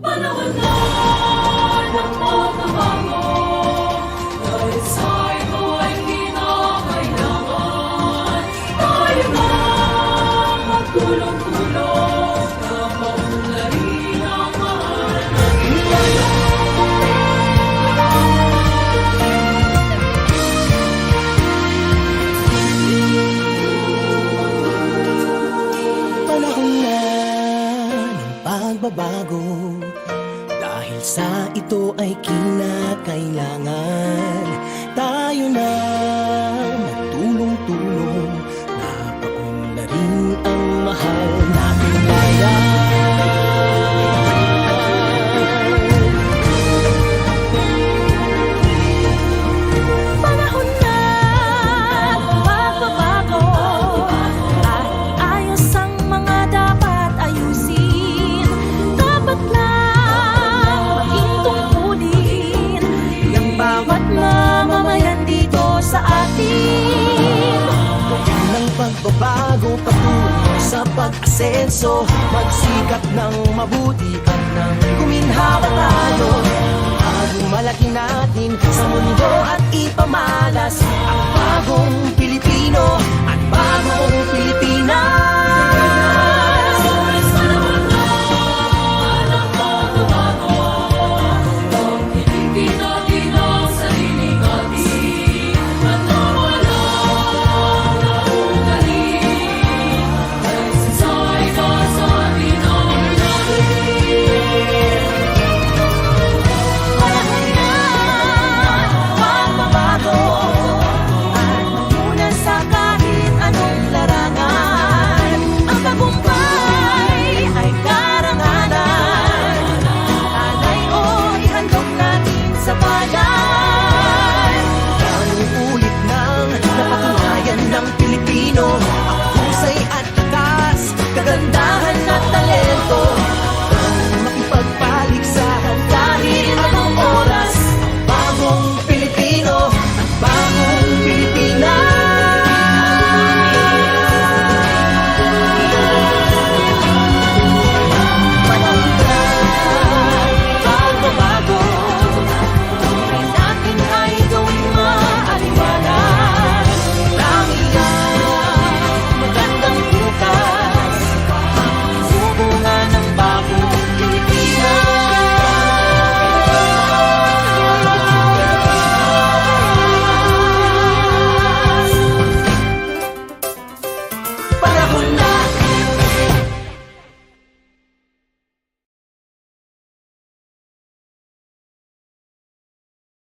Panahon na ng pagbabago, dahil sa ito ay kinakailangan tayo na magtulong-tulong na maunlarin ang mahal natin ngayon. Panahon na ng pagbabago, dahil sa ito ay kinakailangan tayo na magtulong-tulong na paunlarin ang mahal nating bayan. Panahon na ng pagbabago, at iayos ang mga dapat ayusin. Dapat lang maging tungkulin ng bawat mamamayan dito sa atin. Ng pagbabago patungo sa pag-asenso, magsikap ng mabuti at nang guminhawa tayo. Malaki natin sa mundo at ipamalas ang bagong Pilipino at bagong